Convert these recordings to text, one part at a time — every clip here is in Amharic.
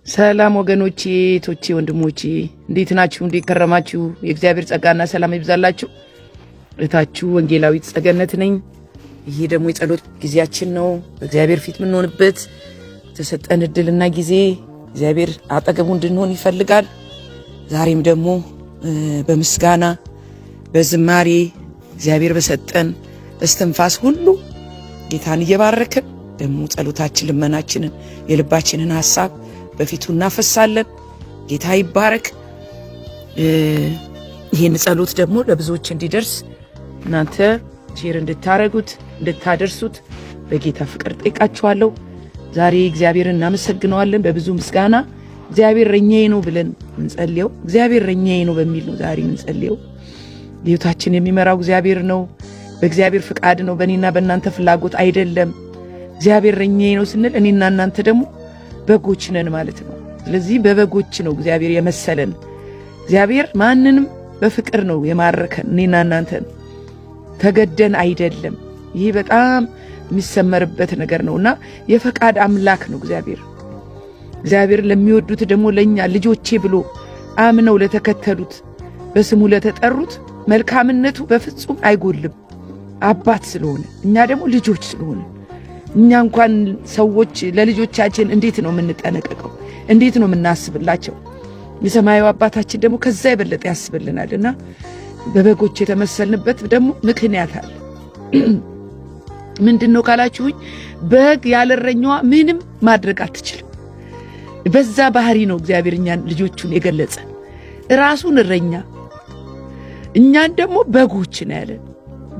ሰላም ወገኖቼ ቶቼ ወንድሞቼ እንዴት ናችሁ? እንዴት ከረማችሁ? የእግዚአብሔር ጸጋና ሰላም ይብዛላችሁ። እታችሁ ወንጌላዊት ጸገነት ነኝ። ይሄ ደግሞ የጸሎት ጊዜያችን ነው። በእግዚአብሔር ፊት የምንሆንበት ተሰጠን እድልና ጊዜ እግዚአብሔር አጠገቡ እንድንሆን ይፈልጋል። ዛሬም ደግሞ በምስጋና በዝማሬ እግዚአብሔር በሰጠን እስትንፋስ ሁሉ ጌታን እየባረክን ደግሞ ጸሎታችን ልመናችንን የልባችንን ሐሳብ በፊቱ እናፈሳለን። ጌታ ይባረክ። ይህን ጸሎት ደግሞ ለብዙዎች እንዲደርስ እናንተ ሼር እንድታረጉት እንድታደርሱት በጌታ ፍቅር ጠይቃችኋለሁ። ዛሬ እግዚአብሔርን እናመሰግነዋለን በብዙ ምስጋና። እግዚአብሔር እረኛዬ ነው ብለን እንጸልየው። እግዚአብሔር እረኛዬ ነው በሚል ነው ዛሬ እንጸልየው። ሕይወታችን የሚመራው እግዚአብሔር ነው። በእግዚአብሔር ፍቃድ ነው፣ በእኔና በእናንተ ፍላጎት አይደለም። እግዚአብሔር እረኛዬ ነው ስንል እኔና እናንተ ደግሞ በጎች ነን ማለት ነው። ስለዚህ በበጎች ነው እግዚአብሔር የመሰለን። እግዚአብሔር ማንንም በፍቅር ነው የማረከን፣ እኔና እናንተን ተገደን አይደለም። ይህ በጣም የሚሰመርበት ነገር ነውና የፈቃድ አምላክ ነው እግዚአብሔር። እግዚአብሔር ለሚወዱት ደግሞ ለኛ ልጆቼ ብሎ አምነው ለተከተሉት በስሙ ለተጠሩት መልካምነቱ በፍጹም አይጎልም። አባት ስለሆነ እኛ ደግሞ ልጆች ስለሆነ እኛ እንኳን ሰዎች ለልጆቻችን እንዴት ነው የምንጠነቀቀው? እንዴት ነው የምናስብላቸው? የሰማዩ አባታችን ደግሞ ከዛ የበለጠ ያስብልናልና በበጎች የተመሰልንበት ደግሞ ምክንያት አለ። ምንድነው ካላችሁኝ፣ በግ ያለ እረኛዋ ምንም ማድረግ አትችልም። በዛ ባህሪ ነው እግዚአብሔር እኛን ልጆቹን የገለጸ። ራሱን እረኛ እኛን ደግሞ በጎች ነው ያለን።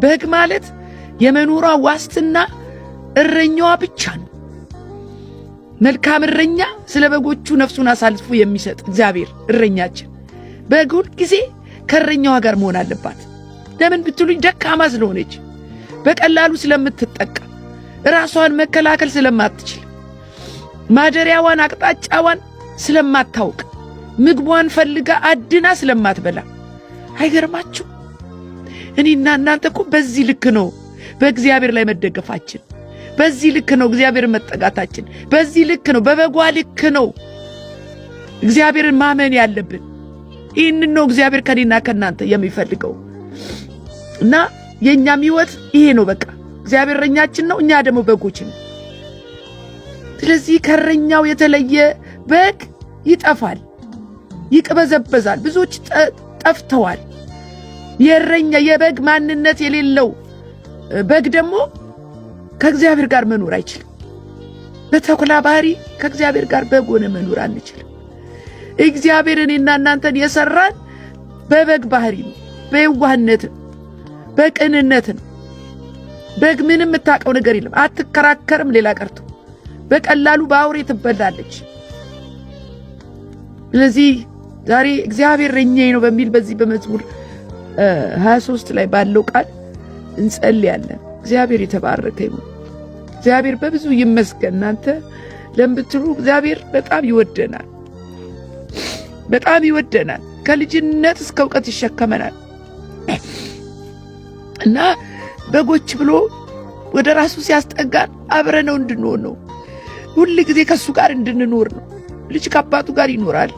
በግ ማለት የመኖሯ ዋስትና እረኛዋ ብቻ ነው። መልካም እረኛ ስለ በጎቹ ነፍሱን አሳልፎ የሚሰጥ እግዚአብሔር እረኛችን። በግ ሁል ጊዜ ከእረኛዋ ጋር መሆን አለባት። ለምን ብትሉኝ፣ ደካማ ስለሆነች፣ በቀላሉ ስለምትጠቃ፣ ራሷን መከላከል ስለማትችል፣ ማደሪያዋን አቅጣጫዋን ስለማታውቅ፣ ምግቧን ፈልጋ አድና ስለማትበላ። አይገርማችሁ? እኔና እናንተ እኮ በዚህ ልክ ነው በእግዚአብሔር ላይ መደገፋችን። በዚህ ልክ ነው እግዚአብሔር መጠጋታችን። በዚህ ልክ ነው፣ በበጓ ልክ ነው እግዚአብሔርን ማመን ያለብን። ይህንን ነው እግዚአብሔር ከኔና ከናንተ የሚፈልገው እና የኛም ሕይወት ይሄ ነው። በቃ እግዚአብሔር እረኛችን ነው፣ እኛ ደግሞ በጎች ነን። ስለዚህ ከእረኛው የተለየ በግ ይጠፋል፣ ይቅበዘበዛል። ብዙዎች ጠፍተዋል። የእረኛ የበግ ማንነት የሌለው በግ ደግሞ ከእግዚአብሔር ጋር መኖር አይችልም። በተኩላ ባህሪ ከእግዚአብሔር ጋር በግ ሆነ መኖር አንችልም። እግዚአብሔር እኔና እናንተን የሰራን በበግ ባህሪ ነው፣ በየዋህነት ነው፣ በቅንነት ነው። በግ ምንም የምታውቀው ነገር የለም፣ አትከራከርም። ሌላ ቀርቶ በቀላሉ በአውሬ ትበላለች። ስለዚህ ዛሬ እግዚአብሔር እረኛዬ ነው በሚል በዚህ በመዝሙር 23 ላይ ባለው ቃል እንጸልያለን። እግዚአብሔር የተባረከ ይሁን። እግዚአብሔር በብዙ ይመስገን። እናንተ ለምትሉ እግዚአብሔር በጣም ይወደናል፣ በጣም ይወደናል። ከልጅነት እስከ እውቀት ይሸከመናል እና በጎች ብሎ ወደ ራሱ ሲያስጠጋን አብረነው እንድንሆን ነው። ሁል ጊዜ ከሱ ጋር እንድንኖር ነው። ልጅ ከአባቱ ጋር ይኖራል።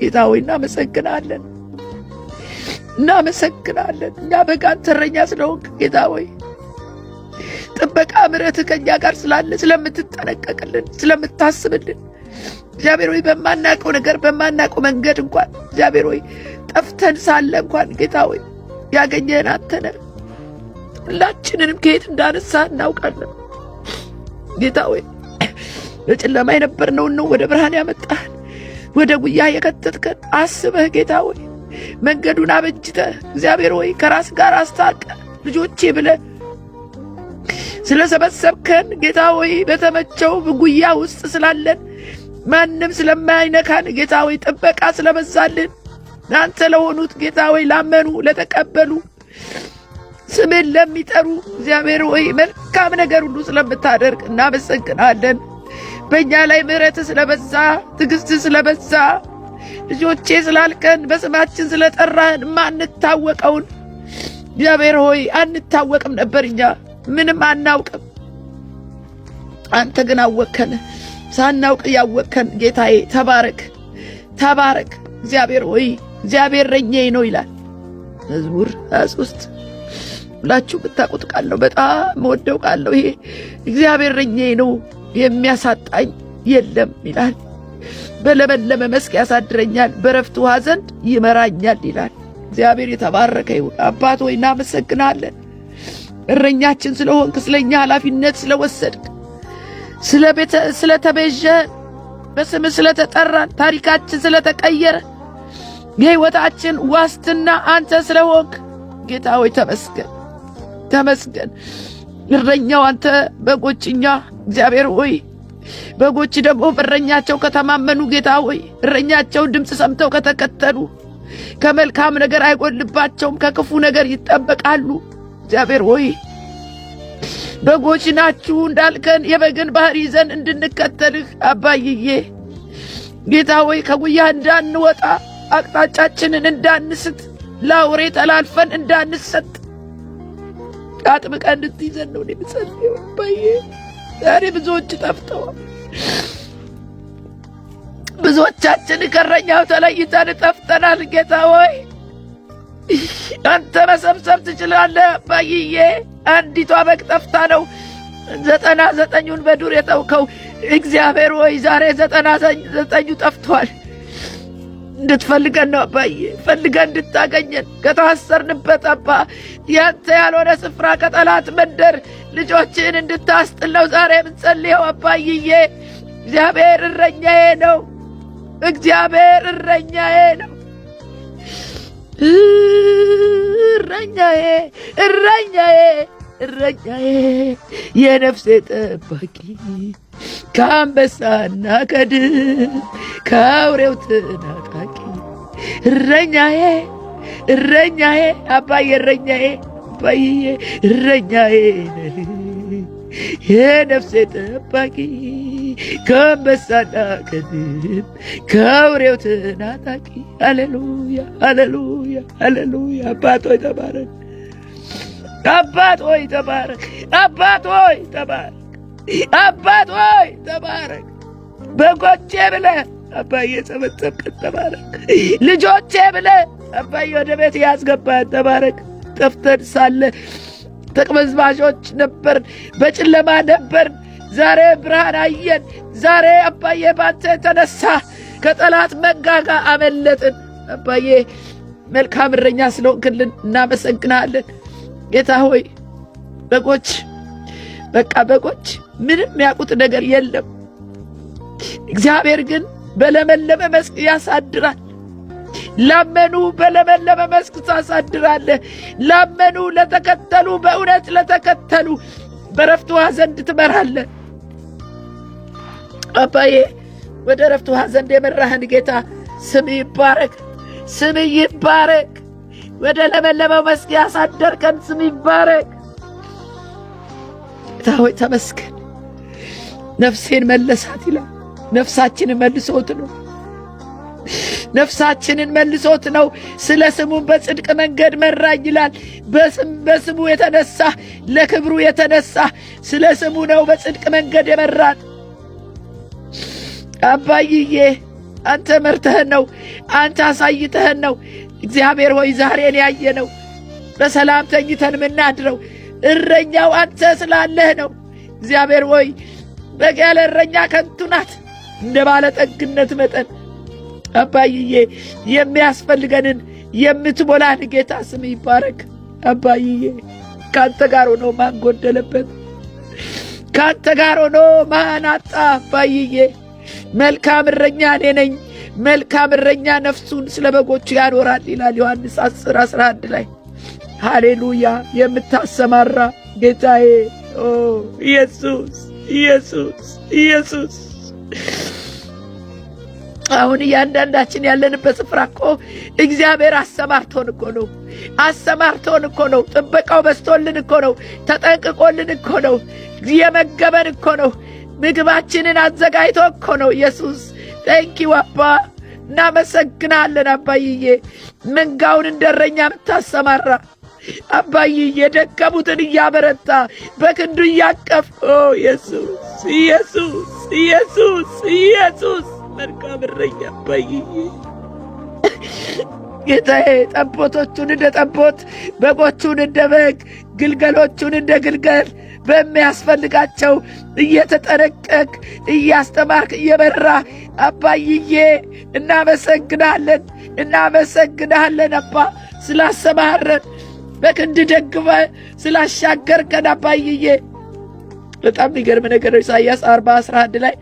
ጌታ ሆይ እናመሰግናለን፣ እናመሰግናለን። እኛ በግ አንተ እረኛ ስለሆንክ ጌታ ሆይ ጥበቃ ምሕረትህ ከእኛ ጋር ስላለ ስለምትጠነቀቅልን፣ ስለምታስብልን እግዚአብሔር ሆይ በማናውቀው ነገር በማናውቀው መንገድ እንኳን እግዚአብሔር ሆይ ጠፍተን ሳለ እንኳን ጌታ ሆይ ያገኘን አንተ ነህ። ሁላችንንም ከየት እንዳነሳህ እናውቃለን። ጌታ ሆይ በጨለማ የነበርነውን ነው ወደ ብርሃን ያመጣህን፣ ወደ ጉያ የከተትከን አስበህ ጌታ ሆይ መንገዱን አበጅተህ እግዚአብሔር ሆይ ከራስ ጋር አስታርቀህ ልጆቼ ብለህ ስለሰበሰብከን ጌታ ሆይ በተመቸው ጉያ ውስጥ ስላለን ማንም ስለማይነካን ጌታ ሆይ ጥበቃ ስለበዛልን አንተ ለሆኑት ጌታ ሆይ ላመኑ ለተቀበሉ ስምን ለሚጠሩ እግዚአብሔር ሆይ መልካም ነገር ሁሉ ስለምታደርግ እናመሰግናለን። በእኛ ላይ ምሕረትህ ስለበዛ፣ ትዕግሥትህ ስለበዛ ልጆቼ ስላልከን በስማችን ስለጠራህን ማንታወቀውን እግዚአብሔር ሆይ አንታወቅም ነበር። እኛ ምንም አናውቅም፣ አንተ ግን አወከን። ሳናውቅ ያወቅከን ጌታዬ ተባረክ ተባረክ። እግዚአብሔር ሆይ እግዚአብሔር እረኛዬ ነው ይላል መዝሙር 23። ሁላችሁ ብታውቁት ቃል ነው፣ በጣም ወደው ቃል ነው ይሄ። እግዚአብሔር እረኛዬ ነው የሚያሳጣኝ የለም ይላል። በለመለመ መስክ ያሳድረኛል፣ በረፍት ውሃ ዘንድ ይመራኛል ይላል። እግዚአብሔር የተባረከ ይሁን። አባት ሆይ እናመሰግናለን፣ እረኛችን ስለሆንክ፣ ስለኛ ኃላፊነት ስለወሰድክ፣ ስለተቤዠን፣ በስምህ ስለተጠራን፣ ታሪካችን ስለተቀየረ፣ የሕይወታችን ዋስትና አንተ ስለሆንክ ጌታ ሆይ ተመስገን ተመስገን። እረኛው አንተ፣ በጎችኛ እግዚአብሔር ሆይ በጎች ደግሞ በእረኛቸው ከተማመኑ ጌታ ሆይ እረኛቸው ድምፅ ሰምተው ከተከተሉ ከመልካም ነገር አይጎልባቸውም፣ ከክፉ ነገር ይጠበቃሉ። እግዚአብሔር ሆይ በጎች ናችሁ እንዳልከን የበግን ባህሪ ይዘን እንድንከተልህ አባይዬ ጌታ ሆይ ከጉያ እንዳንወጣ፣ አቅጣጫችንን እንዳንስት፣ ለአውሬ ተላልፈን እንዳንሰጥ አጥብቀን እንድትይዘን ነው የምጸልየው አባዬ። ዛሬ ብዙዎች ጠፍተዋል። ብዙዎቻችን ከእረኛው ተለይተን ጠፍተናል። ጌታ ሆይ አንተ መሰብሰብ ትችላለህ አባይዬ። አንዲቷ በግ ጠፍታ ነው 99ኙን በዱር የተውከው። እግዚአብሔር ሆይ ዛሬ 99ኙ ጠፍቷል። እንድትፈልገን ነው አባዬ፣ ፈልገን እንድታገኘን ከታሰርንበት አባ ያንተ ያልሆነ ስፍራ ከጠላት መንደር ልጆችን እንድታስጥል ነው ዛሬ የምንጸልየው አባይዬ። እግዚአብሔር እረኛዬ ነው፣ እግዚአብሔር እረኛዬ ነው። እረኛዬ እረኛዬ እረኛዬ የነፍሴ ጠባቂ ከአንበሳና ከድብ ከአውሬው ተናጣቂ እረኛዬ እረኛዬ አባዬ እረኛዬ አባዬ እረኛዬ ነህ የነፍሴ ጠባቂ ከአንበሳና ከድብ ከአውሬው ተናጣቂ። ሃሌሉያ ሃሌሉያ ሃሌሉያ። አባት ሆይ ተባረክ፣ አባት ሆይ ተባረክ፣ አባት ሆይ ተባረክ፣ አባት ሆይ ተባረክ። በጎቼ ብለህ አባዬ ሰበሰብከን ተባረክ። ልጆቼ ብለህ አባዬ ወደ ቤት ያስገባን ተባረክ። ጠፍተን ሳለ ተቅበዝባዦች ነበርን፣ በጨለማ ነበርን። ዛሬ ብርሃን አየን። ዛሬ አባዬ ባንተ የተነሳ ከጠላት መንጋጋ አመለጥን። አባዬ መልካም እረኛ ስለሆንክልን እናመሰግናለን። ጌታ ሆይ በጎች በቃ በጎች ምንም ያውቁት ነገር የለም። እግዚአብሔር ግን በለመለመ መስክ ያሳድራል። ላመኑ በለመለመ መስክ ታሳድራለህ። ላመኑ ለተከተሉ፣ በእውነት ለተከተሉ በረፍት ውሃ ዘንድ ትመራለህ። አባዬ ወደ ረፍት ውሃ ዘንድ የመራህን ጌታ ስም ይባረክ፣ ስም ይባረክ። ወደ ለመለመው መስክ ያሳደርከን ስም ይባረክ። ጌታ ሆይ ተመስገን። ነፍሴን መለሳት ይላል። ነፍሳችንን መልሶት ነው፣ ነፍሳችንን መልሶት ነው። ስለ ስሙ በጽድቅ መንገድ መራኝ ይላል። በስሙ የተነሳ ለክብሩ የተነሳ ስለ ስሙ ነው በጽድቅ መንገድ የመራን። አባይዬ አንተ መርተህን ነው፣ አንተ አሳይተህን ነው። እግዚአብሔር ሆይ ዛሬን ያየነው በሰላም ተኝተን ምናድረው እረኛው አንተ ስላለህ ነው። እግዚአብሔር ሆይ በግ ያለ እረኛ ከንቱ ናት። እንደ ባለጠግነት መጠን አባይዬ የሚያስፈልገንን የምትሞላን ጌታ ስም ይባረክ። አባይዬ ካንተ ጋር ሆኖ ማን ጎደለበት? ካንተ ጋር ሆኖ ማን አጣ? አባይዬ መልካም እረኛ እኔ ነኝ። መልካም እረኛ ነፍሱን ስለ በጎቹ ያኖራል ይላል ዮሐንስ 10:11 ላይ። ሃሌሉያ። የምታሰማራ ጌታዬ ኢየሱስ ኢየሱስ ኢየሱስ። አሁን እያንዳንዳችን ያለንበት ስፍራ እኮ እግዚአብሔር አሰማርቶን እኮ ነው። አሰማርቶን እኮ ነው። ጥበቃው በስቶልን እኮ ነው። ተጠንቅቆልን እኮ ነው። የመገበን እኮ ነው። ምግባችንን አዘጋጅቶ እኮ ነው። ኢየሱስ ቴንኪው አባ፣ እናመሰግናለን አባይዬ። መንጋውን እንደረኛ የምታሰማራ አባዬ የደከሙትን እያበረታ በክንዱ እያቀፍ ኢየሱስ ኢየሱስ ኢየሱስ ኢየሱስ መልካም እረኛ አባዬ ጌታዬ ጠቦቶቹን እንደ ጠቦት በጎቹን እንደ በግ ግልገሎቹን እንደ ግልገል በሚያስፈልጋቸው እየተጠነቀቅ እያስተማርክ እየመራ አባዬ እናመሰግናለን አባ ስላሰማረን በክንድ ደግፈ ስላሻገርከን አባዬ በጣም የሚገርም ነገር ኢሳይያስ 40:11 ላይ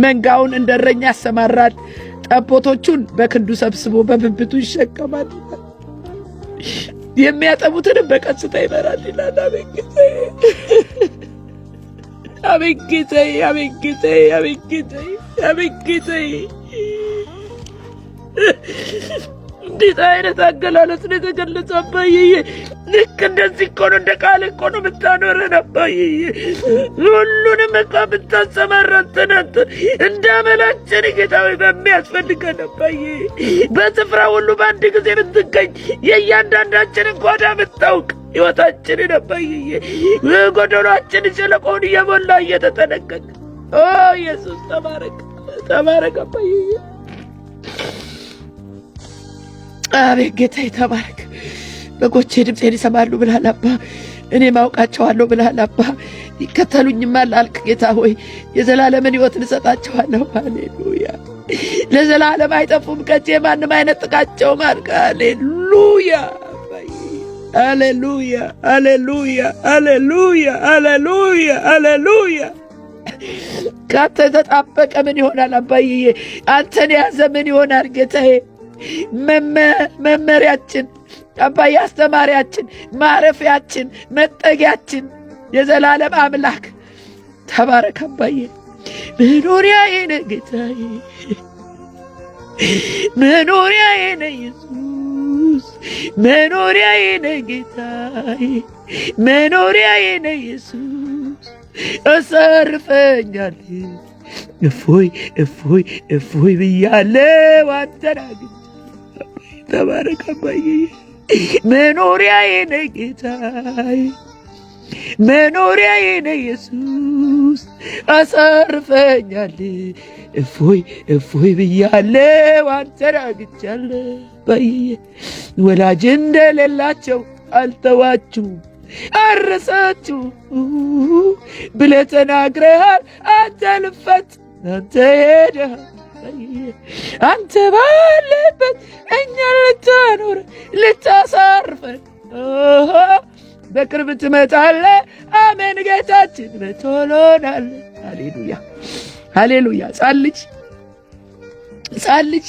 መንጋውን እንደረኛ ያሰማራል ጠቦቶቹን በክንዱ ሰብስቦ በብብቱ ይሸከማል የሚያጠቡትን በቀስታ ይመራል ይላል አቤጌታዬ እንዴት አይነት አገላለጽ ነው የተገለጸው አባዬ ልክ እንደዚህ እኮ ነው እንደ ቃል እኮ ነው የምታኖረን አባዬ ሁሉንም እኮ ብታሰማራን እንዳመላችን ጌታዊ በሚያስፈልገን አባዬ በስፍራ ሁሉ በአንድ ጊዜ ብትገኝ የእያንዳንዳችንን ጓዳ ብታውቅ ሕይወታችንን አባዬ ጎደሏችን ሸለቆውን እየሞላ እየተጠነቀቅ ኢየሱስ ተባረክ አባዬ አቤት ጌታዬ ተባረክ በጎቼ ድምፄን ይሰማሉ ብለሃል አባ እኔም አውቃቸዋለሁ ብለሃል አባ ይከተሉኝማል አልክ ጌታ ሆይ የዘላለምን ሕይወት እንሰጣቸዋለሁ ሃሌሉያ ለዘላለም አይጠፉም ከእጄ ማንም አይነጥቃቸውም አልክ ሃሌሉያ ሃሌሉያ ሃሌሉያ ሃሌሉያ ሃሌሉያ ሃሌሉያ ካንተ የተጣበቀ ምን ይሆናል አባዬ አንተን የያዘ ምን ይሆናል ጌታዬ መመሪያችን አባዬ አስተማሪያችን ማረፊያችን መጠጊያችን የዘላለም አምላክ ተባረክ አባዬ መኖሪያዬ ነህ ጌታዬ መኖሪያዬ ነህ ኢየሱስ መኖሪያዬ ነህ ጌታዬ መኖሪያዬ ነህ ኢየሱስ አሳርፈኛል እፎይ ብያለሁ አንተን አግኝቼ ተባረክ አባዬ መኖሪያዬ ነህ ጌታዬ መኖሪያዬ ነህ ኢየሱስ አሳርፈኛል እፎይ ብያለሁ አንተን አግኝቻለሁ አባዬ ወላጅ እንደሌላቸው አልተዋችሁም አረሳችሁ ብለህ ተናግረሃል አንተ ልፈት አንተ ሄደሃል አንተ ባለበት እኛን ልታኖር ልታሳርፈን በቅርብ ትመጣለህ አሜን ጌታችን በቶሎ ናለህ ሃሌሉያ ሃሌሉያ ሕፃን ልጅ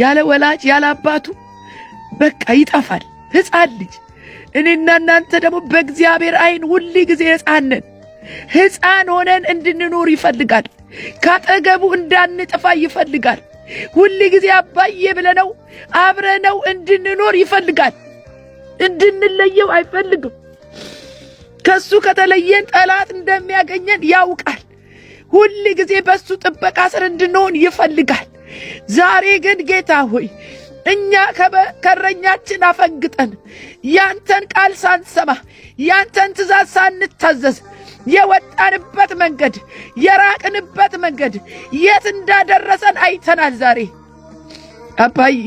ያለ ወላጅ ያለ አባቱ በቃ ይጠፋል ሕፃን ልጅ እኔና እናንተ ደግሞ በእግዚአብሔር አይን ሁሉ ጊዜ ሕፃን ሆነን እንድንኖር ይፈልጋል ካጠገቡ እንዳንጠፋ ይፈልጋል ሁሉ ጊዜ አባዬ ብለነው አብረነው እንድንኖር ይፈልጋል እንድንለየው አይፈልግም ከሱ ከተለየን ጠላት እንደሚያገኘን ያውቃል ሁሉ ጊዜ በሱ ጥበቃ ስር እንድንሆን ይፈልጋል ዛሬ ግን ጌታ ሆይ እኛ ከረኛችን አፈንግጠን ያንተን ቃል ሳንሰማ ያንተን ትእዛዝ ሳንታዘዝ የወጣንበት መንገድ የራቅንበት መንገድ የት እንዳደረሰን አይተናል ዛሬ አባዬ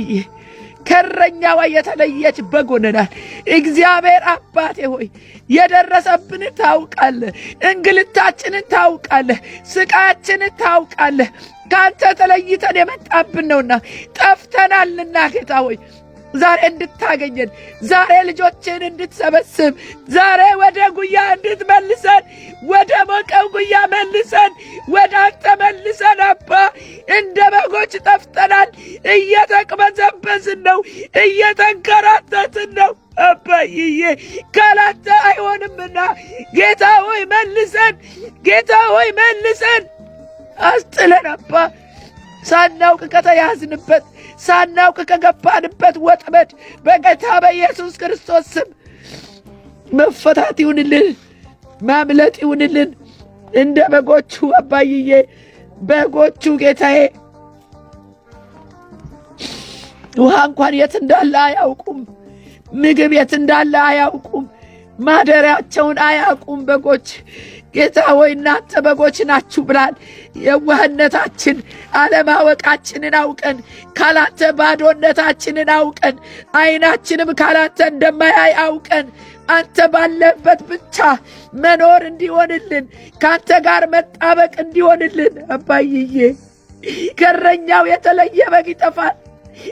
ከረኛዋ የተለየች በግ ሆነናል እግዚአብሔር አባቴ ሆይ የደረሰብንን ታውቃለህ እንግልታችንን ታውቃለህ ስቃያችንን ታውቃለህ ካንተ ተለይተን የመጣብን ነውና ጠፍተናልና ጌታ ሆይ ዛሬ እንድታገኘን ዛሬ ልጆችን እንድትሰበስብ ዛሬ ወደ ጉያ እንድትመልሰን ወደ ሞቀው ጉያ መልሰን ወደ አንተ መልሰን አባ እንደ በጎች ጠፍተናል እየተቅበዘበዝን ነው እየተንከራተትን ነው አባዬ ካላንተ አይሆንምና ጌታ ሆይ መልሰን አስጥለን አባ ሳናውቅ ከተያዝንበት ሳናውቅ ከገባንበት ወጥመድ በጌታ በኢየሱስ ክርስቶስ ስም መፈታት ይሁንልን ማምለጥ ይሁንልን እንደ በጎቹ አባዬ በጎቹ ጌታዬ ውሃ እንኳን የት እንዳለ አያውቁም ምግብ የት እንዳለ አያውቁም። ማደሪያቸውን አያውቁም በጎች። ጌታ ሆይ እናንተ በጎች ናችሁ ብላል። የዋህነታችን አለማወቃችንን አውቀን ካላንተ ባዶነታችንን አውቀን ዓይናችንም ካላንተ እንደማያይ አውቀን አንተ ባለበት ብቻ መኖር እንዲሆንልን ካንተ ጋር መጣበቅ እንዲሆንልን አባይዬ ከእረኛው የተለየ በግ ይጠፋል።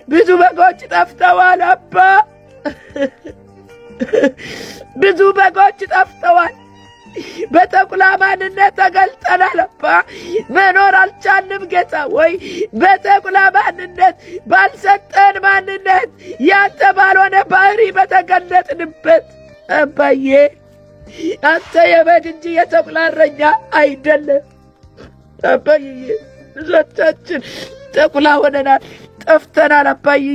ብዙ በጎች ጠፍተዋል አባ ብዙ በጎች ጠፍተዋል። በተኩላ ማንነት ተገልጠናል አባ መኖር አልቻልንም ጌታ ወይ በተኩላ ማንነት ባልሰጠን ማንነት ያንተ ባልሆነ ባህሪ በተገለጥንበት አባዬ አንተ የበግ እንጂ የተኩላ እረኛ አይደለም አባዬ። ብዙዎቻችን ተኩላ ሆነናል፣ ጠፍተናል አባዬ።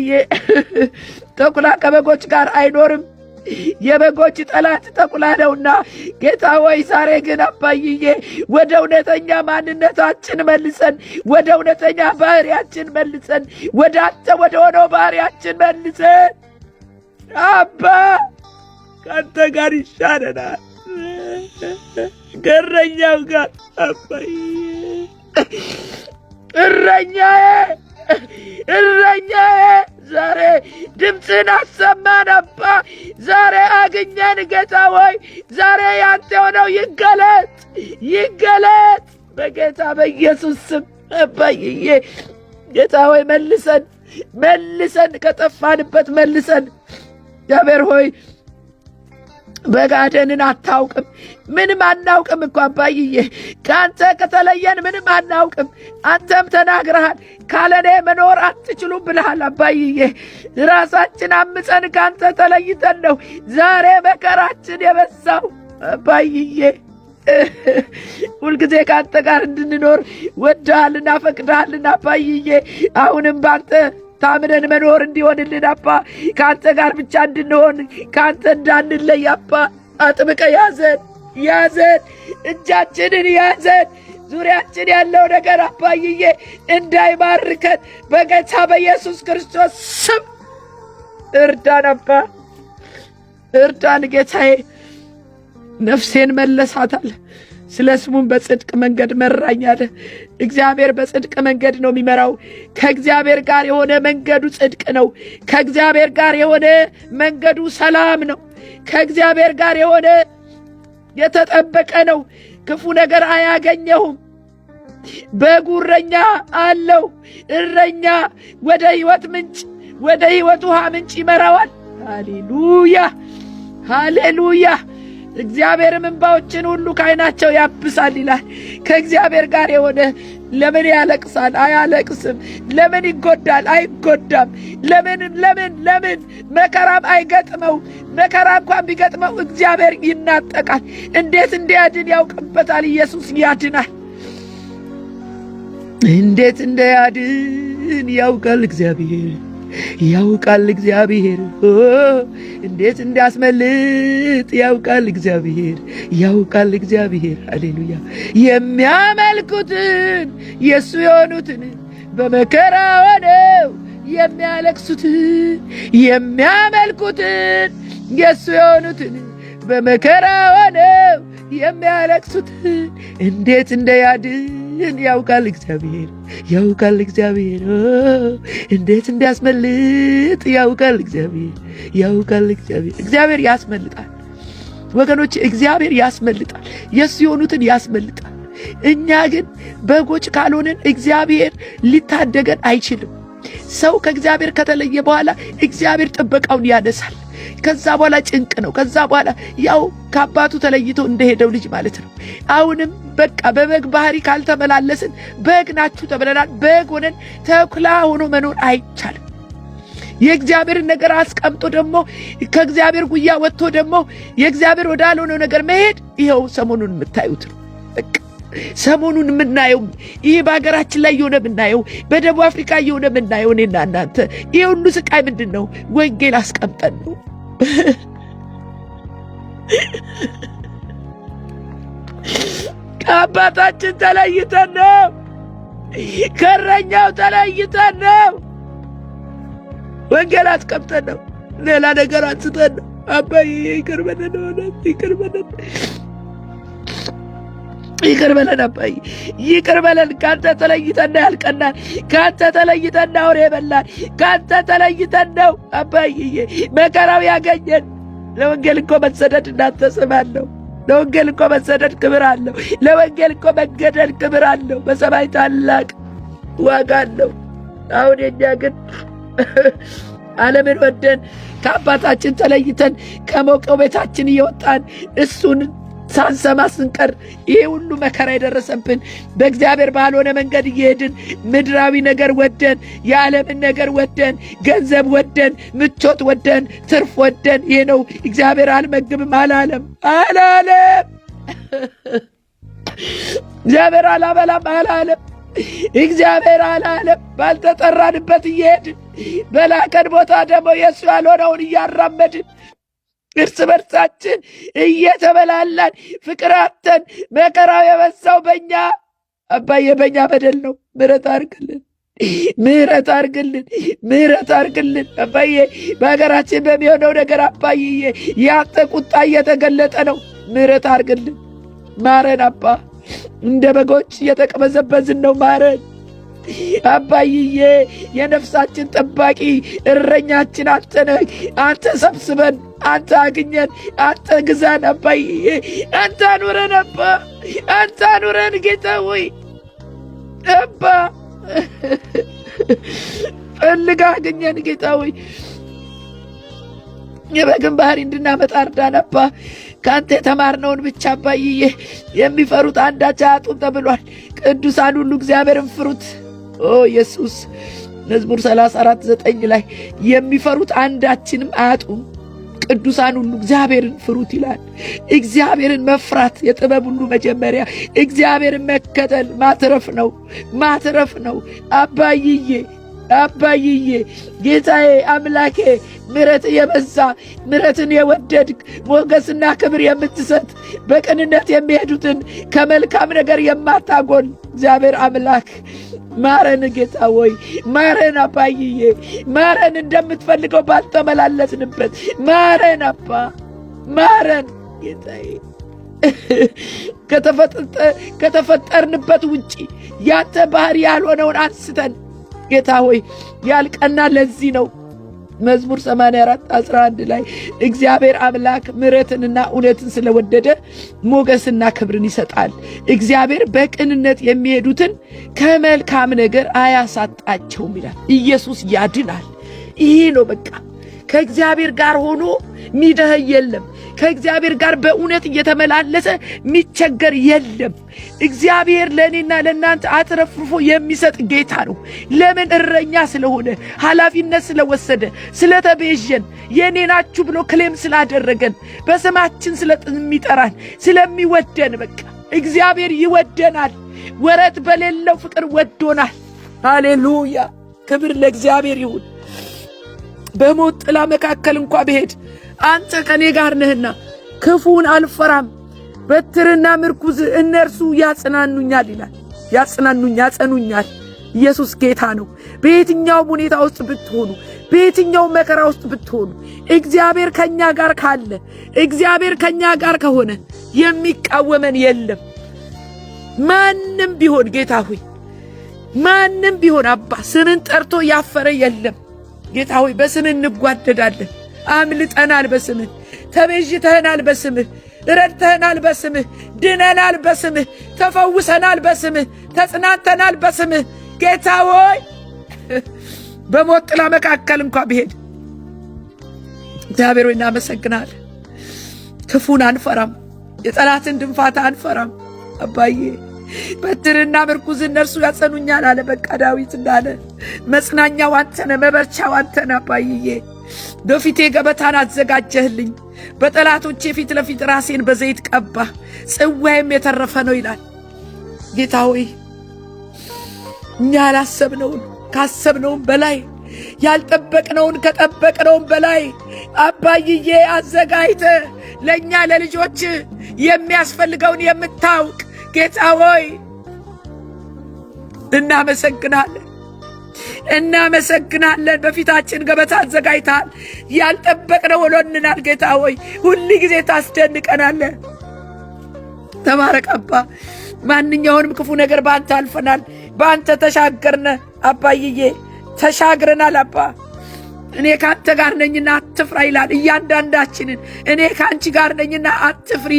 ተኩላ ከበጎች ጋር አይኖርም። የበጎች ጠላት ተኩላ ነውና ጌታ ወይ ዛሬ ግን አባይዬ ወደ እውነተኛ ማንነታችን መልሰን፣ ወደ እውነተኛ ባህሪያችን መልሰን፣ ወደ አንተ ወደ ሆነው ባህሪያችን መልሰን አባ ካንተ ጋር ይሻለናል ከእረኛው ጋር አባዬ። እረኛዬ ዛሬ ድምፅን አሰማን አባ። ዛሬ አግኘን ጌታ ሆይ ዛሬ ያንተ የሆነው ይገለጥ በጌታ በኢየሱስ ስም አባዬ። ጌታ ሆይ መልሰን ከጠፋንበት መልሰን። እግዚአብሔር ሆይ በጋደንን አታውቅም፣ ምንም አናውቅም እኮ አባይዬ። ከአንተ ከተለየን ምንም አናውቅም። አንተም ተናግረሃል፣ ካለኔ መኖር አትችሉም ብለሃል አባይዬ። ራሳችን አምፀን ከአንተ ተለይተን ነው ዛሬ መከራችን የበዛው አባይዬ። ሁልጊዜ ከአንተ ጋር እንድንኖር ወደሃልና ፈቅደሃልና አባይዬ። አሁንም በአንተ ታምነን መኖር እንዲሆንልን አባ ከአንተ ጋር ብቻ እንድንሆን ከአንተ እንዳንለይ አባ አጥብቀ ያዘን እጃችንን ያዘን። ዙሪያችን ያለው ነገር አባይዬ እንዳይማርከን በጌታ በኢየሱስ ክርስቶስ ስም እርዳን አባ እርዳን ጌታዬ። ነፍሴን መለሳታል፣ ስለ ስሙም በጽድቅ መንገድ መራኝ አለ። እግዚአብሔር በጽድቅ መንገድ ነው የሚመራው። ከእግዚአብሔር ጋር የሆነ መንገዱ ጽድቅ ነው። ከእግዚአብሔር ጋር የሆነ መንገዱ ሰላም ነው። ከእግዚአብሔር ጋር የሆነ የተጠበቀ ነው። ክፉ ነገር አያገኘሁም። በጉ እረኛ አለው። እረኛ ወደ ሕይወት ምንጭ ወደ ሕይወት ውሃ ምንጭ ይመራዋል። ሃሌሉያ ሃሌሉያ። እግዚአብሔርም እንባዎችን ሁሉ ከዓይናቸው ያብሳል ይላል። ከእግዚአብሔር ጋር የሆነ ለምን ያለቅሳል? አያለቅስም። ለምን ይጎዳል? አይጎዳም። ለምን መከራም አይገጥመው። መከራ እንኳን ቢገጥመው እግዚአብሔር ይናጠቃል። እንዴት እንዲያድን ያውቅበታል። ኢየሱስ ያድናል። እንዴት እንዲያድን ያውቃል እግዚአብሔር እንዴት እንዲያስመልጥ ያውቃል እግዚአብሔር ሃሌሉያ። የሚያመልኩትን የሱ የሆኑትን በመከራ ሆነው የሚያመልኩትን የሱ የሆኑትን በመከራ ሆነው የሚያለቅሱትን እንዴት እንዲያድን ያውቃል እግዚአብሔር እንዴት እንዲያስመልጥ ያውቃል እግዚአብሔር። እግዚአብሔር ያስመልጣል ወገኖች፣ እግዚአብሔር ያስመልጣል። የሱ የሆኑትን ያስመልጣል። እኛ ግን በጎች ካልሆንን እግዚአብሔር ሊታደገን አይችልም። ሰው ከእግዚአብሔር ከተለየ በኋላ እግዚአብሔር ጥበቃውን ያነሳል። ከዛ በኋላ ጭንቅ ነው። ከዛ በኋላ ያው ከአባቱ ተለይቶ እንደሄደው ልጅ ማለት ነው። አሁንም በቃ በበግ ባህሪ ካልተመላለስን በግ ናችሁ ተብለናል። በግ ሆነን ተኩላ ሆኖ መኖር አይቻልም። የእግዚአብሔርን ነገር አስቀምጦ ደግሞ ከእግዚአብሔር ጉያ ወጥቶ ደግሞ የእግዚአብሔር ወዳልሆነው ነገር መሄድ ይኸው ሰሞኑን የምታዩት ነው። በቃ ሰሞኑን የምናየው ይህ በሀገራችን ላይ የሆነ የምናየው በደቡብ አፍሪካ የሆነ የምናየው እኔና እናንተ ይህ ሁሉ ስቃይ ምንድን ነው? ወንጌል አስቀምጠን ነው። ከአባታችን ተለይተን ነው። ከእረኛው ተለይተን ነው። ወንጌል አስቀምጠን ነው። ሌላ ነገር አንስተን አባዬ ይቅር በለን፣ ይቅር በለን፣ ይቅር በለን አባዬ ይቅር በለን። ካንተ ተለይተን ያልቀናን፣ ካንተ ተለይተን አውሬ በላን፣ ካንተ ተለይተን ነው አባዬ መከራው ያገኘን። ለወንጌል እኮ መሰደድ እናንተ ስም አለው። ለወንጌል እኮ መሰደድ ክብር አለው። ለወንጌል እኮ መገደል ክብር አለው። በሰማይ ታላቅ ዋጋ አለው። አሁን የኛ ግን ዓለምን ወደን ከአባታችን ተለይተን ከሞቀው ቤታችን እየወጣን እሱን ሳንሰማ ስንቀር ይሄ ሁሉ መከራ የደረሰብን በእግዚአብሔር ባልሆነ መንገድ እየሄድን ምድራዊ ነገር ወደን፣ የዓለምን ነገር ወደን፣ ገንዘብ ወደን፣ ምቾት ወደን፣ ትርፍ ወደን። ይሄ ነው እግዚአብሔር አልመግብም አላለም። እግዚአብሔር አላበላም አላለም። እግዚአብሔር አላለም። ባልተጠራንበት እየሄድን በላከን ቦታ ደግሞ የእሱ ያልሆነውን እያራመድን እርስ በርሳችን እየተበላላን ፍቅር አጥተን መከራው የበዛው በእኛ አባዬ በእኛ በደል ነው። ምሕረት አድርግልን፣ ምሕረት አድርግልን፣ ምሕረት አድርግልን አባዬ። በሀገራችን በሚሆነው ነገር አባዬ ያንተ ቁጣ እየተገለጠ ነው። ምሕረት አድርግልን፣ ማረን አባ። እንደ በጎች እየተቀበዘበዝን ነው። ማረን አባይዬ። የነፍሳችን ጠባቂ እረኛችን አንተ ነህ። አንተ ሰብስበን፣ አንተ አግኘን፣ አንተ ግዛን አባይዬ። አንተ አኑረን አባ፣ አንተ አኑረን ጌታ ሆይ አባ። ፈልጋ አግኘን ጌታ ሆይ። የበግን ባህሪ እንድናመጣ እርዳን አባ። ከአንተ የተማርነውን ብቻ አባይዬ። የሚፈሩት አንዳች አያጡም ተብሏል። ቅዱሳን ሁሉ እግዚአብሔርን ፍሩት። ኢየሱስ መዝሙር 34:9 ላይ የሚፈሩት አንዳችንም አያጡም፣ ቅዱሳን ሁሉ እግዚአብሔርን ፍሩት ይላል። እግዚአብሔርን መፍራት የጥበብ ሁሉ መጀመሪያ፣ እግዚአብሔርን መከተል ማትረፍ ነው፣ ማትረፍ ነው አባይዬ፣ አባይዬ ጌታዬ አምላኬ። ምሕረት የበዛ ምሕረትን የወደድክ ሞገስና ክብር የምትሰጥ በቅንነት የሚሄዱትን ከመልካም ነገር የማታጎል እግዚአብሔር አምላክ ማረን ጌታ ሆይ፣ ማረን አባይዬ፣ ማረን። እንደምትፈልገው ባልተመላለስንበት ማረን አባ፣ ማረን ጌታዬ። ከተፈጠርንበት ውጪ ያንተ ባህሪ ያልሆነውን አንስተን ጌታ ሆይ ያልቀና ለዚህ ነው። መዝሙር 84:11 ላይ እግዚአብሔር አምላክ ምሕረትንና እውነትን ስለወደደ ሞገስና ክብርን ይሰጣል። እግዚአብሔር በቅንነት የሚሄዱትን ከመልካም ነገር አያሳጣቸውም ይላል። ኢየሱስ ያድናል። ይሄ ነው በቃ። ከእግዚአብሔር ጋር ሆኖ ሚደህ የለም። ከእግዚአብሔር ጋር በእውነት እየተመላለሰ ሚቸገር የለም። እግዚአብሔር ለእኔና ለእናንተ አትረፍርፎ የሚሰጥ ጌታ ነው። ለምን? እረኛ ስለሆነ፣ ኃላፊነት ስለወሰደ፣ ስለተቤዠን፣ የኔ ናችሁ ብሎ ክሌም ስላደረገን፣ በስማችን ስለሚጠራን፣ ስለሚወደን በቃ እግዚአብሔር ይወደናል። ወረት በሌለው ፍቅር ወዶናል። ሃሌሉያ! ክብር ለእግዚአብሔር ይሁን። በሞት ጥላ መካከል እንኳ ብሄድ አንተ ከኔ ጋር ነህና ክፉን አልፈራም። በትርና ምርኩዝ እነርሱ ያጽናኑኛል ይላል። ያጸኑኛል። ኢየሱስ ጌታ ነው። በየትኛው ሁኔታ ውስጥ ብትሆኑ፣ በየትኛው መከራ ውስጥ ብትሆኑ እግዚአብሔር ከኛ ጋር ካለ፣ እግዚአብሔር ከኛ ጋር ከሆነ የሚቃወመን የለም። ማንም ቢሆን ጌታ ሆይ፣ ማንም ቢሆን አባ ስምን ጠርቶ ያፈረ የለም። ጌታ ሆይ በስምህ እንጓደዳለን። አምልጠናል በስምህ፣ ተቤዥተናል በስምህ፣ ረድተናል በስምህ፣ ድነናል በስምህ፣ ተፈውሰናል በስምህ፣ ተጽናንተናል በስምህ። ጌታ ሆይ በሞት ጥላ መካከል እንኳ ብሄድ እግዚአብሔር ሆይ እናመሰግናለን። ክፉን አንፈራም፣ የጠላትን ድንፋታ አንፈራም። አባዬ በትርና ምርኩዝ እነርሱ ያጸኑኛል አለ። በቃ ዳዊት እንዳለ መጽናኛው አንተ ነህ፣ መበርቻው አንተ ነህ። አባዬ በፊቴ ገበታን አዘጋጀህልኝ፣ በጠላቶቼ ፊት ለፊት ራሴን በዘይት ቀባ፣ ጽዋዬም የተረፈ ነው ይላል። ጌታ ሆይ እኛ ያላሰብነውን ካሰብነውን በላይ፣ ያልጠበቅነውን ከጠበቅነውን በላይ አባዬ አዘጋጅተህ ለእኛ ለልጆች የሚያስፈልገውን የምታውቅ ጌታ ሆይ እናመሰግናለን። እናመሰግናለን። በፊታችን ገበታ አዘጋጅተሃል። ያልጠበቅነው ሆኖልናል ጌታ ሆይ ሁሉ ጊዜ ታስደንቀናለህ። ተባረክ አባ። ማንኛውንም ክፉ ነገር ባንተ አልፈናል፣ ባንተ ተሻገርነ አባይዬ ተሻግረናል አባ። እኔ ካንተ ጋር ነኝና አትፍራ ይላል እያንዳንዳችንን። እኔ ካንቺ ጋር ነኝና አትፍሪ።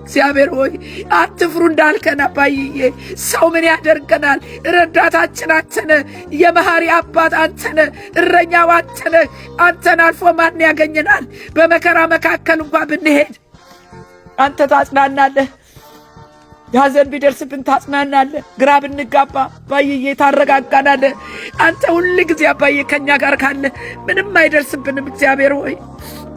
እግዚአብሔር ሆይ አትፍሩ እንዳልከን አባይዬ ሰው ምን ያደርገናል? ረዳታችን አንተነ፣ የመሐሪ አባት አንተነ፣ እረኛው አንተነ። አንተን አልፎ ማን ያገኘናል? በመከራ መካከል እንኳን ብንሄድ አንተ ታጽናናለህ። ያዘን ቢደርስብን ታጽናናለህ። ግራ ብንጋባ አባይዬ ታረጋጋናለህ። አንተ ሁሉ ጊዜ አባዬ ከኛ ጋር ካለ ምንም አይደርስብንም። እግዚአብሔር ሆይ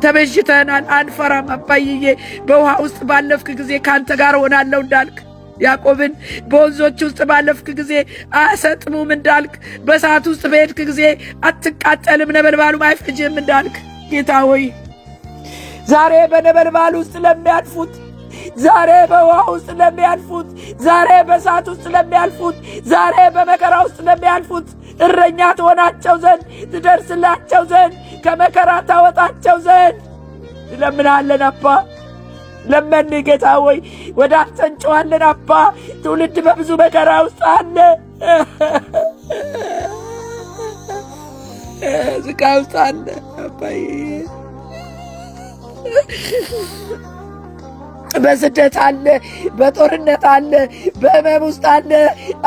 ተበጅተናል፣ አንፈራም አባይዬ። በውሃ ውስጥ ባለፍክ ጊዜ ካንተ ጋር ሆናለሁ እንዳልክ ያዕቆብን፣ በወንዞች ውስጥ ባለፍክ ጊዜ አያሰጥሙም እንዳልክ፣ በእሳት ውስጥ በሄድክ ጊዜ አትቃጠልም ነበልባሉም አይፈጅም እንዳልክ ጌታ ሆይ ዛሬ በነበልባሉ ውስጥ ለሚያልፉት፣ ዛሬ በውሃ ውስጥ ለሚያልፉት፣ ዛሬ በእሳት ውስጥ ለሚያልፉት፣ ዛሬ በመከራ ውስጥ ለሚያልፉት እረኛ ትሆናቸው ዘንድ፣ ትደርስላቸው ዘንድ፣ ከመከራ ታወጣቸው ዘንድ እንለምናለን አባ። ለመን ጌታ ሆይ ወደ አንተ እንጮኻለን አባ። ትውልድ በብዙ መከራ ውስጥ አለ፣ ስቃይ ውስጥ አለ አባዬ። በስደት አለ፣ በጦርነት አለ፣ በሕመም ውስጥ አለ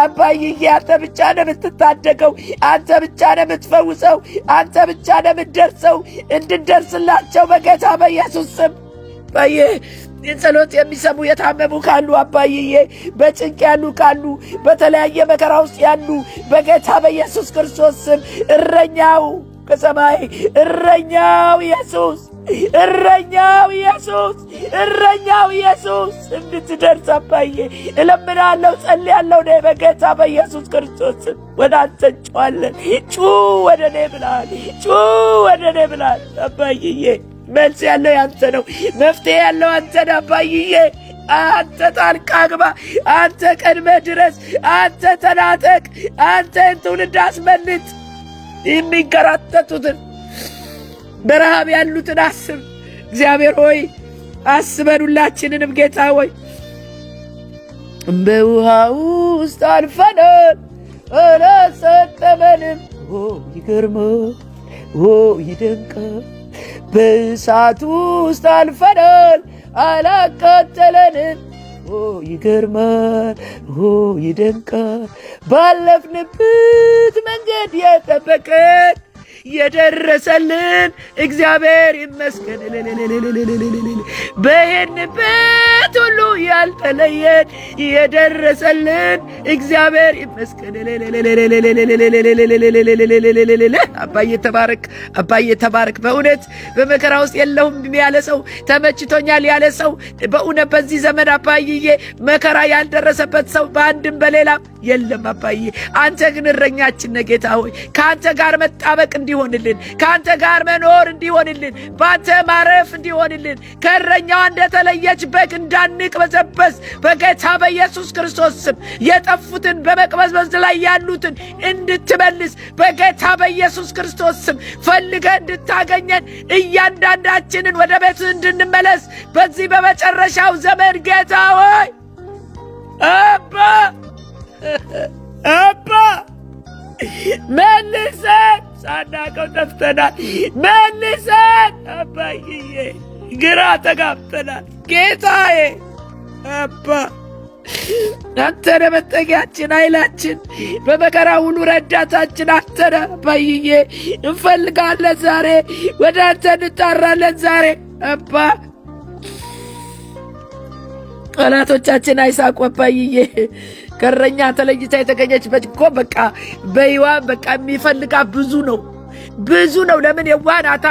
አባይዬ። አንተ ብቻ ነው የምትታደገው፣ አንተ ብቻ ነው የምትፈውሰው፣ አንተ ብቻ ነው የምትደርሰው። እንድንደርስላቸው በጌታ በኢየሱስ ስም አባዬ። ጸሎት የሚሰሙ የታመሙ ካሉ አባይዬ፣ በጭንቅ ያሉ ካሉ፣ በተለያየ መከራ ውስጥ ያሉ በጌታ በኢየሱስ ክርስቶስ ስም እረኛው ከሰማይ እረኛው ኢየሱስ፣ እረኛው ኢየሱስ፣ እረኛው ኢየሱስ እንድትደርስ አባዬ እለምናለሁ፣ ጸልያለሁ። እኔ በጌታ በኢየሱስ ክርስቶስ ወደ አንተ እንጮኻለን። ጩ ወደ እኔ ብላል፣ ጩ ወደ እኔ ብላል አባዬ። መልስ ያለው ያንተ ነው፣ መፍትሄ ያለው አንተ ነህ አባዬ። አንተ ጣልቃ ግባ፣ አንተ ቀድመህ ድረስ፣ አንተ ተናጠቅ፣ አንተ ትውልድ አስመልጥ። የሚንከራተቱትን በረሃብ ያሉትን አስብ እግዚአብሔር ሆይ፣ አስበን ሁላችንንም ጌታ ሆይ። በውሃ ውስጥ አልፈናል አላሰጠመንም፣ ይገርማል፣ ይደንቃል። በእሳት ውስጥ አልፈናል አላቃጠለንም፣ ይገርማል፣ ይደንቃል። ባለፍንበት መንገድ የጠበቀን የደረሰልን እግዚአብሔር ይመስገን። በሄድንበት ሁሉ ያልተለየን የደረሰልን እግዚአብሔር ይመስገን። አባዬ ተባረክ፣ አባዬ ተባረክ። በእውነት በመከራ ውስጥ የለሁም ያለ ሰው፣ ተመችቶኛል ያለ ሰው በእውነት በዚህ ዘመን አባዬ መከራ ያልደረሰበት ሰው በአንድም በሌላም የለም አባዬ። አንተ ግን እረኛችን ነህ ጌታ ሆይ። ከአንተ ጋር መጣበቅ እንዲሆንልን፣ ከአንተ ጋር መኖር እንዲሆንልን፣ በአንተ ማረፍ እንዲሆንልን፣ ከእረኛዋ እንደተለየች በግ እንዳንቅበዘበዝ በጌታ በኢየሱስ ክርስቶስ ስም የጠፉትን በመቅበዝበዝ ላይ ያሉትን እንድትመልስ በጌታ በኢየሱስ ክርስቶስ ስም ፈልገህ እንድታገኘን እያንዳንዳችንን ወደ ቤት እንድንመለስ በዚህ በመጨረሻው ዘመን ጌታ ሆይ አባ መልሰን፣ ሳናውቀው ጠፍተናል፣ መልሰን አባዬ፣ ግራ ተጋብተናል ጌታዬ። አባ አንተ ነህ መጠጊያችን፣ ኃይላችን፣ በመከራ ሁሉ ረዳታችን አንተ ነህ አባዬ። እንፈልጋለን ዛሬ፣ ወደ አንተ እንጣራለን ዛሬ አባ። ጠላቶቻችን አይሳቁ አባዬ። ከእረኛ ተለይታ የተገኘችበት እኮ በቃ በሕይዋን በቃ የሚፈልጋ ብዙ ነው፣ ብዙ ነው። ለምን የዋናታ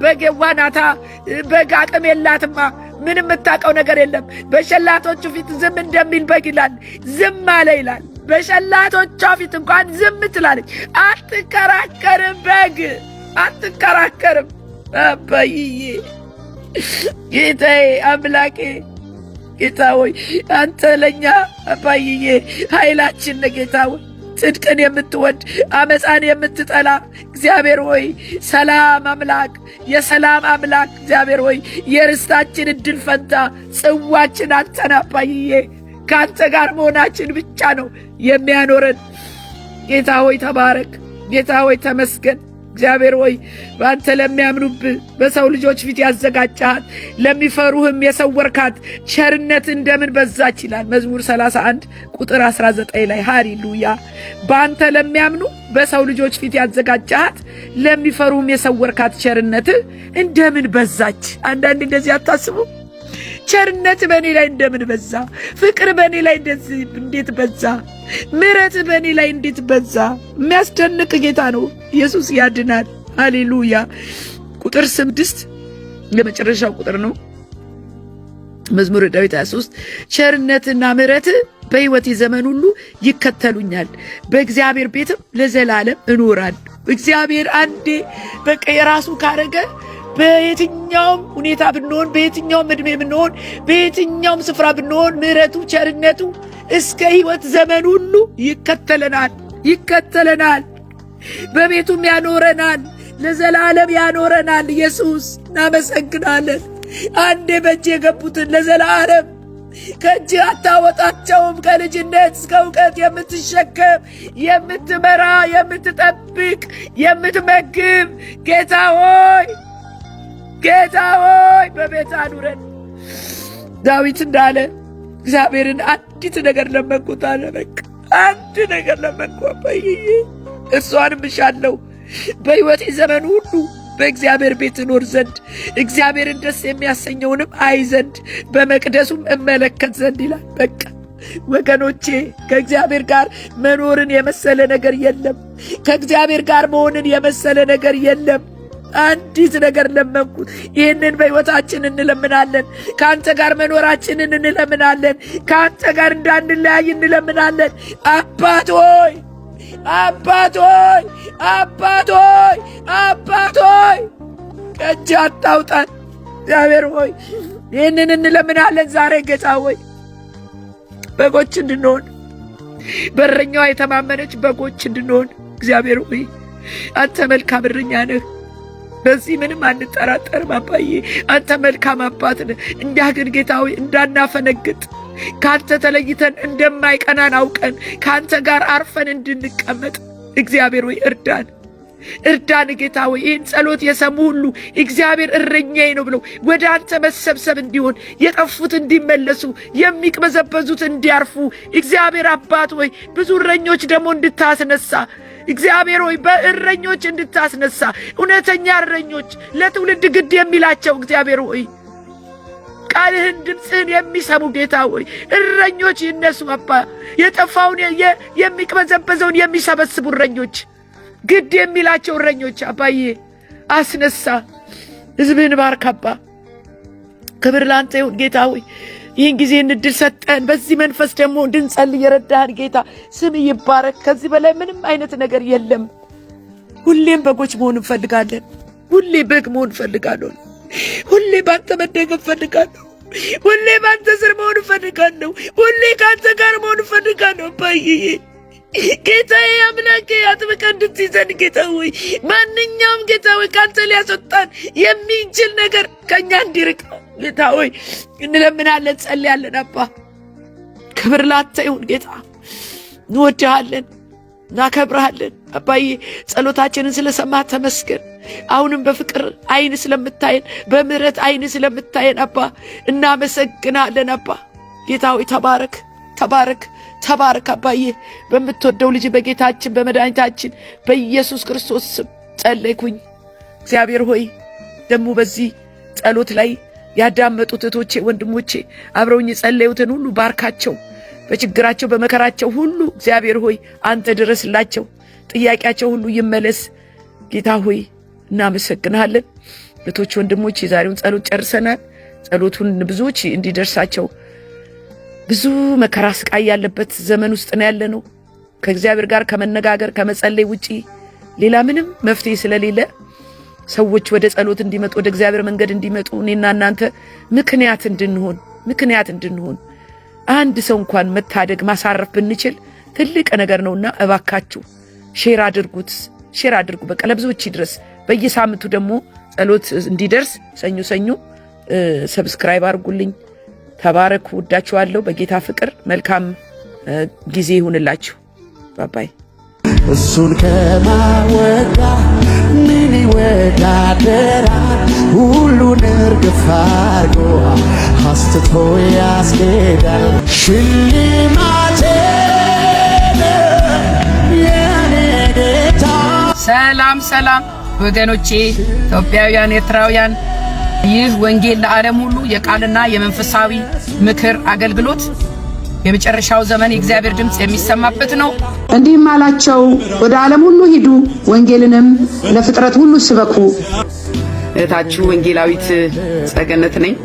በግ የዋናታ በግ አቅም የላትማ፣ ምንም የምታውቀው ነገር የለም። በሸላቶቹ ፊት ዝም እንደሚል በግ ይላል፣ ዝም አለ ይላል። በሸላቶቿ ፊት እንኳን ዝም ትላለች፣ አትከራከርም። በግ አትከራከርም። አባዬ ጌታዬ አምላኬ ጌታ ሆይ አንተ ለኛ አባዬ ኃይላችን ነህ ጌታ ሆይ። ጽድቅን የምትወድ አመፃን የምትጠላ እግዚአብሔር ሆይ ሰላም አምላክ የሰላም አምላክ እግዚአብሔር ሆይ የርስታችን እድል ፈንታ ጽዋችን አንተን አባዬ ካንተ ጋር መሆናችን ብቻ ነው የሚያኖረን። ጌታ ሆይ ተባረክ። ጌታ ሆይ ተመስገን። እግዚአብሔር ሆይ በአንተ ለሚያምኑብህ በሰው ልጆች ፊት ያዘጋጃት ለሚፈሩህም የሰወርካት ቸርነት እንደምን በዛች ይላል መዝሙር 31 ቁጥር 19 ላይ። ሃሌሉያ። በአንተ ለሚያምኑ በሰው ልጆች ፊት ያዘጋጃት ለሚፈሩህም የሰወርካት ቸርነት እንደምን በዛች። አንዳንድ እንደዚህ አታስቡ? ቸርነት በእኔ ላይ እንደምን በዛ፣ ፍቅር በእኔ ላይ እንዴት በዛ፣ ምሕረት በእኔ ላይ እንዴት በዛ። የሚያስደንቅ ጌታ ነው። ኢየሱስ ያድናል። ሃሌሉያ። ቁጥር 6 የመጨረሻው ቁጥር ነው። መዝሙረ ዳዊት 23 ቸርነትና ምሕረት በሕይወቴ ዘመን ሁሉ ይከተሉኛል፣ በእግዚአብሔር ቤትም ለዘላለም እኖራለሁ። እግዚአብሔር አንዴ በቃ የራሱ ካረገ በየትኛውም ሁኔታ ብንሆን፣ በየትኛውም ዕድሜ ብንሆን፣ በየትኛውም ስፍራ ብንሆን ምሕረቱ ቸርነቱ እስከ ሕይወት ዘመን ሁሉ ይከተለናል። በቤቱም ያኖረናል፣ ለዘላለም ያኖረናል። ኢየሱስ እናመሰግናለን። አንዴ በእጅ የገቡትን ለዘላለም ከእጅ አታወጣቸውም። ከልጅነት እስከ እውቀት የምትሸከም የምትመራ፣ የምትጠብቅ፣ የምትመግብ ጌታ ሆይ በቤት አኑረን። ዳዊት እንዳለ እግዚአብሔርን አንዲት ነገር ለመንኩት አለ። በቃ አንድ ነገር ለመንኩ አባዬ፣ እርሷንም እሻለሁ በሕይወቴ ዘመን ሁሉ በእግዚአብሔር ቤት እኖር ዘንድ እግዚአብሔርን ደስ የሚያሰኘውንም አይ ዘንድ በመቅደሱም እመለከት ዘንድ ይላል። በቃ ወገኖቼ ከእግዚአብሔር ጋር መኖርን የመሰለ ነገር የለም። ከእግዚአብሔር ጋር መሆንን የመሰለ ነገር የለም። አንዲት ነገር ለመንኩት። ይህንን በሕይወታችን እንለምናለን። ከአንተ ጋር መኖራችንን እንለምናለን። ከአንተ ጋር እንዳንለያይ እንለምናለን። አባት ሆይ ከእጅ አታውጣን። እግዚአብሔር ሆይ ይህንን እንለምናለን። ዛሬ ጌታ ሆይ በጎች እንድንሆን፣ በእረኛዋ የተማመነች በጎች እንድንሆን እግዚአብሔር ሆይ አንተ መልካም እረኛ ነህ። በዚህ ምንም አንጠራጠርም አባዬ፣ አንተ መልካም አባት ነህ። እንዲያ ግን ጌታ ሆይ እንዳናፈነግጥ ካንተ ተለይተን እንደማይቀናን አውቀን ካንተ ጋር አርፈን እንድንቀመጥ እግዚአብሔር ሆይ እርዳን ጌታ ሆይ። ይህን ጸሎት የሰሙ ሁሉ እግዚአብሔር እረኛዬ ነው ብለው ወደ አንተ መሰብሰብ እንዲሆን፣ የጠፉት እንዲመለሱ፣ የሚቅበዘበዙት እንዲያርፉ እግዚአብሔር አባት ሆይ ብዙ እረኞች ደግሞ እንድታስነሳ እግዚአብሔር ሆይ በእረኞች እንድታስነሳ፣ እውነተኛ እረኞች ለትውልድ ግድ የሚላቸው እግዚአብሔር ሆይ ቃልህን ድምፅህን የሚሰሙ ጌታ ሆይ እረኞች ይነሱ አባ። የጠፋውን የሚቅበዘበዘውን የሚሰበስቡ እረኞች፣ ግድ የሚላቸው እረኞች አባዬ አስነሳ። ሕዝብህን ባርክ አባ። ክብር ላንተ ይሁን ጌታ ሆይ። ይህን ጊዜ እንድል ሰጠን። በዚህ መንፈስ ደግሞ እንድንጸልይ የረዳህን ጌታ ስም ይባረክ። ከዚህ በላይ ምንም አይነት ነገር የለም። ሁሌም በጎች መሆን እንፈልጋለን። ሁሌ በግ መሆን እንፈልጋለሁ። ሁሌ ባንተ መደገፍ እንፈልጋለሁ። ሁሌ ባንተ ስር መሆን እንፈልጋለሁ። ሁሌ ካንተ ጋር መሆን እንፈልጋለሁ አባዬ። ጌታዬ አምላኬ አጥብቀህ እንድትይዘን ጌታ ሆይ ማንኛውም ጌታ ሆይ ካንተ ሊያስወጣን የሚችል ነገር ከእኛ እንዲርቅ ጌታ ሆይ እንለምናለን፣ ጸልያለን አባ። ክብር ላንተ ይሁን ጌታ። እንወድሃለን፣ እናከብረሃለን አባዬ። ጸሎታችንን ስለሰማህ ተመስገን። አሁንም በፍቅር አይን ስለምታየን፣ በምሕረት አይን ስለምታየን አባ እናመሰግናለን አባ። ጌታ ሆይ ተባረክ አባዬ። በምትወደው ልጅ በጌታችን በመድኃኒታችን በኢየሱስ ክርስቶስ ስም ጸለይኩኝ። እግዚአብሔር ሆይ ደግሞ በዚህ ጸሎት ላይ ያዳመጡት እህቶቼ ወንድሞቼ አብረውኝ የጸለዩትን ሁሉ ባርካቸው። በችግራቸው በመከራቸው ሁሉ እግዚአብሔር ሆይ አንተ ድረስላቸው። ጥያቄያቸው ሁሉ ይመለስ። ጌታ ሆይ እናመሰግናለን። እህቶች ወንድሞች የዛሬውን ጸሎት ጨርሰናል። ጸሎቱን ብዙዎች እንዲደርሳቸው ብዙ መከራ ስቃይ ያለበት ዘመን ውስጥ ነው ያለነው። ከእግዚአብሔር ጋር ከመነጋገር ከመጸለይ ውጪ ሌላ ምንም መፍትሄ ስለሌለ ሰዎች ወደ ጸሎት እንዲመጡ ወደ እግዚአብሔር መንገድ እንዲመጡ እኔና እናንተ ምክንያት እንድንሆን አንድ ሰው እንኳን መታደግ ማሳረፍ ብንችል ትልቅ ነገር ነውና እባካችሁ ሼር አድርጉ። በቃ ለብዙዎች ይድረስ። በየሳምንቱ ደግሞ ጸሎት እንዲደርስ ሰኞ ሰብስክራይብ አድርጉልኝ። ተባረኩ። ወዳችኋለሁ በጌታ ፍቅር። መልካም ጊዜ ይሁንላችሁ። ባባይ። እሱን ከማወጋ ምን ይወዳደራል? ሁሉን እርግፍ አድርጎ አስትቶ ያስኬዳል። ሽልማቴ የኔ ጌታ። ሰላም ወገኖቼ ኢትዮጵያውያን፣ ኤርትራውያን፣ ይህ ወንጌል ለዓለም ሁሉ የቃልና የመንፈሳዊ ምክር አገልግሎት የመጨረሻው ዘመን የእግዚአብሔር ድምጽ የሚሰማበት ነው። እንዲህም አላቸው፣ ወደ ዓለም ሁሉ ሂዱ፣ ወንጌልንም ለፍጥረት ሁሉ ስበኩ። እህታችሁ ወንጌላዊት ጸገነት ነኝ።